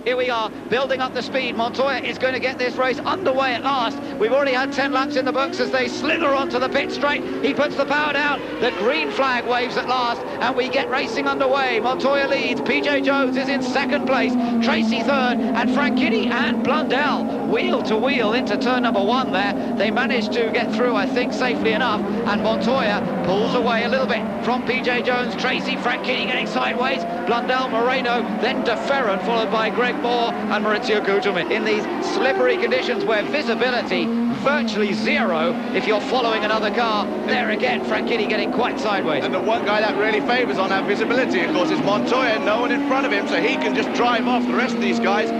Here we are, building up the speed. Montoya is going to get this race underway at last. We've already had 10 laps in the books as they slither onto the pit straight. He puts the power down. The green flag waves at last, and we get racing underway. Montoya leads. PJ Jones is in second place. Tracy third, and Frank Kinney and Blundell wheel to wheel into turn number 1 there. They managed to get through, I think, safely enough, and Montoya pulls away a little bit from PJ Jones. Tracy, Frank Kinney getting sideways. Blundell, Moreno, then De Ferran, followed by Greg Moore and Maurizio Gugelmin. In these slippery conditions where visibility virtually zero if you're following another car, there again Frank Kinney getting quite sideways. And the one guy that really favours on that visibility, of course, is Montoya. No one in front of him, so he can just drive off the rest of these guys.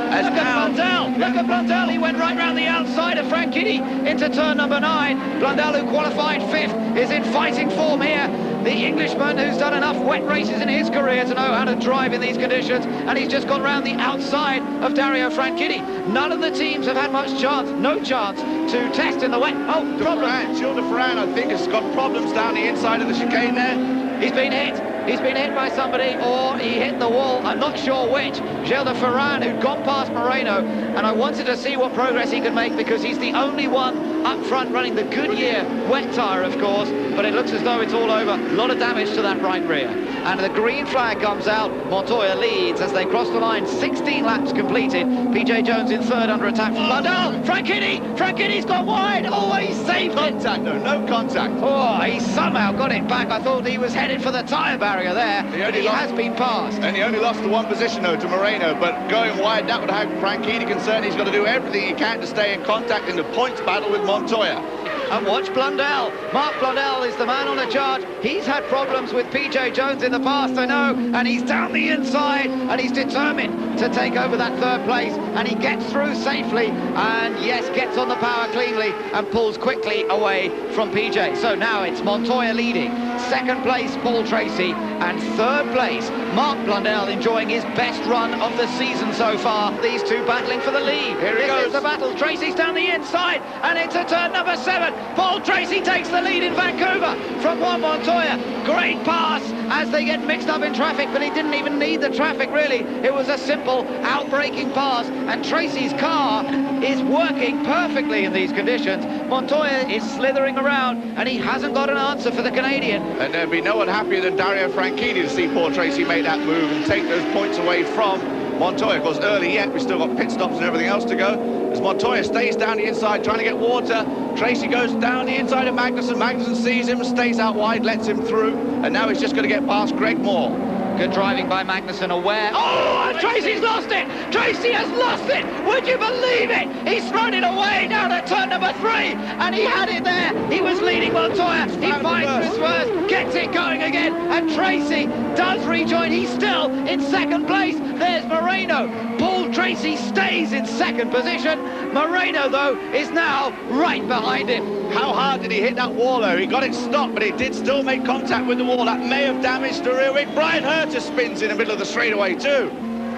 Look at Blundell! Look at Blundell! He went right round the outside of Frank Kinney into turn number 9. Blundell, who qualified 5th, is in fighting form here. The Englishman who's done enough wet races in his career to know how to drive in these conditions, and he's just gone round the outside of Dario Franchitti. None of the teams have had much chance, no chance, to test in the wet. Oh, problem. Gilles de Ferran, I think, has got problems down the inside of the chicane there. He's been hit. He's been hit by somebody, or he hit the wall. I'm not sure which. Gilles de Ferran, who'd gone past Moreno, and I wanted to see what progress he could make because he's the only one up front running the Goodyear wet tyre, of course, but it looks as though it's all over. A lot of damage to that right rear. And the green flag comes out. Montoya leads as they cross the line. 16 laps completed. PJ Jones in third under attack from Blundell. Frank Kinney's gone wide. Oh, he saved it. Contact, no contact. Oh, he somehow got it back. I thought he was headed for the tyre barrier there, but he has been passed. And he only lost the 1 position, though, to Moreno, but going wide, that would have Frank Kinney concerned. He's got to do everything he can to stay in contact in the points battle with Montoya. And watch Blundell. Mark Blundell is the man on the charge. He's had problems with PJ Jones in the past, I know, and he's down the inside, and he's determined to take over that 3rd place, and he gets through safely, and yes, gets on the power cleanly and pulls quickly away from PJ. So now it's Montoya leading. 2nd place, Paul Tracy, and 3rd place, Mark Blundell, enjoying his best run of the season so far. These two battling for the lead. Here he goes. This is the battle. Tracy's down the inside, and into turn number 7. Paul Tracy takes the lead in Vancouver from Juan Montoya. Great pass as they get mixed up in traffic, but he didn't even need the traffic, really. It was a simple outbraking pass, and Tracy's car is working perfectly in these conditions. Montoya is slithering around, and he hasn't got an answer for the Canadian. And there'd be no one happier than Dario Franchitti to see Paul Tracy make that move and take those points away from Montoya. Of course, early yet, we've still got pit stops and everything else to go. As Montoya stays down the inside, trying to get water. Tracy goes down the inside of Magnussen. Magnussen sees him, stays out wide, lets him through. And now he's just going to get past Greg Moore. Good driving by Magnussen, aware. Oh, and Tracy's lost it! Tracy has lost it! Would you believe it? He's thrown it away down at turn number 3, and he had it there. He was leading Montoya. He finds his first, gets it going again, and Tracy does rejoin. He's still in 2nd place. There's Moreno. Paul Tracy stays in 2nd position. Moreno, though, is now right behind him. How hard did he hit that wall, though? He got it stopped, but it did still make contact with the wall. That may have damaged the rear wing. Brian Herter spins in the middle of the straightaway, too.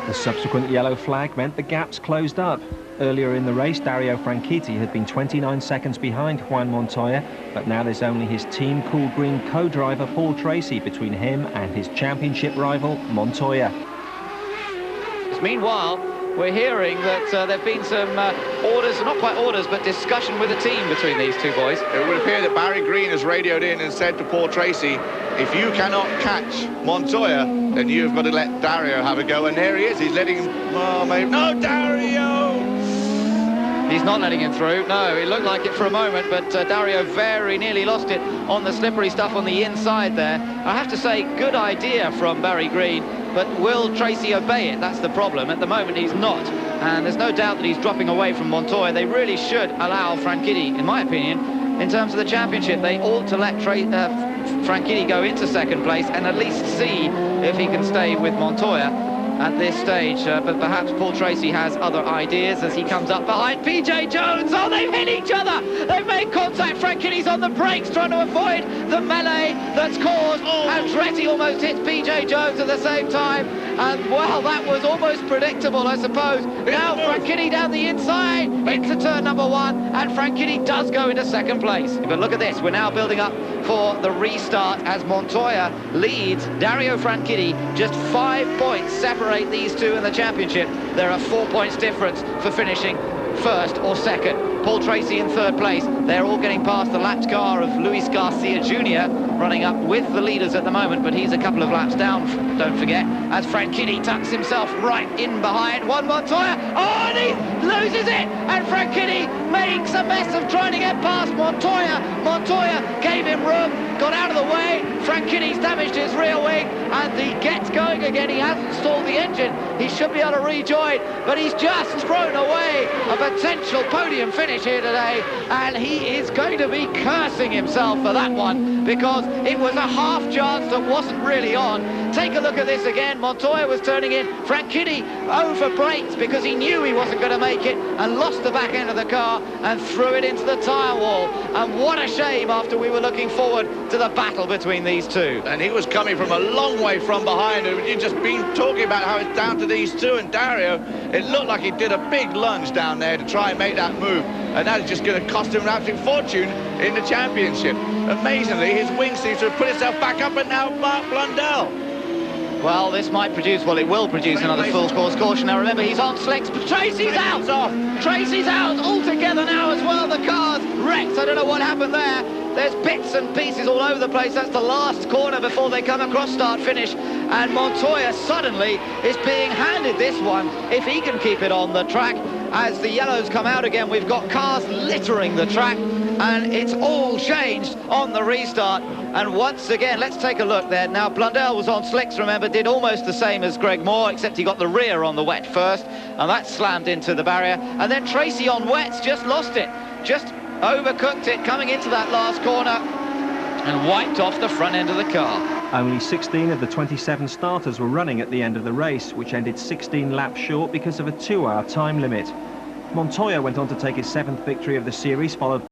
The subsequent yellow flag meant the gaps closed up. Earlier in the race, Dario Franchitti had been 29 seconds behind Juan Montoya, but now there's only his Team Cool Green co-driver Paul Tracy between him and his championship rival, Montoya. Meanwhile, we're hearing that there have been some orders, not quite orders, but discussion with the team between these two boys. It would appear that Barry Green has radioed in and said to Paul Tracy, if you cannot catch Montoya, then you've got to let Dario have a go. And there he is, he's letting him, oh, maybe, no, Dario! He's not letting him through. No, it looked like it for a moment, but Dario very nearly lost it on the slippery stuff on the inside there. I have to say, good idea from Barry Green, but will Tracy obey it? That's the problem. At the moment, he's not. And there's no doubt that he's dropping away from Montoya. They really should allow Franchitti, in my opinion, in terms of the championship. They ought to let Franchitti go into 2nd place and at least see if he can stay with Montoya at this stage, but perhaps Paul Tracy has other ideas as he comes up behind PJ Jones. Oh, they've hit each other! They've made contact. Franchitti's on the brakes trying to avoid the melee that's caused. Andretti almost hits PJ Jones at the same time, And, well, that was almost predictable, I suppose. Now Franchitti down the inside into turn number 1, and Franchitti does go into second place. But look at this, we're now building up for the restart as Montoya leads Dario Franchitti. Just 5 points separate these two in the championship. There are 4 points difference for finishing first or second. Paul Tracy in third place. They're all getting past the lapped car of Luis Garcia Jr. running up with the leaders at the moment, but he's a couple of laps down, don't forget, as Franchitti tucks himself right in behind Juan Montoya. Oh, and he loses it, and Franchitti makes a mess of trying to get past Montoya. Montoya gave him room, got out of the way. Franchitti's damaged his rear wing, and he gets going again. He hasn't stalled the engine. He should be able to rejoin, but he's just thrown away a potential podium finish here today, and he is going to be cursing himself for that one, because it was a half chance that wasn't really on. Take a look at this again. Montoya was turning in. Franchitti over brakes because he knew he wasn't going to make it, and lost the back end of the car and threw it into the tyre wall. And what a shame, after we were looking forward to the battle between these two. And he was coming from a long way from behind, and you've just been talking about how it's down to these two, and Dario, it looked like he did a big lunge down there to try and make that move, and that is just going to cost him an absolute fortune in the championship. Amazingly, his wing seems to have put itself back up, and now Mark Blundell. Well, this might produce, well, it will produce another full course caution. Now remember, he's on slicks, but Tracy's out! Tracy's out altogether now as well. The car's wrecked. I don't know what happened there. There's bits and pieces all over the place. That's the last corner before they come across start-finish. And Montoya suddenly is being handed this one, if he can keep it on the track. As the yellows come out again, we've got cars littering the track, and it's all changed on the restart. And once again, let's take a look there. Now, Blundell was on slicks, remember, did almost the same as Greg Moore, except he got the rear on the wet first, and that slammed into the barrier. And then Tracy on wets just lost it, just overcooked it coming into that last corner, and wiped off the front end of the car. Only 16 of the 27 starters were running at the end of the race, which ended 16 laps short because of a 2-hour time limit. Montoya went on to take his 7th victory of the series, followed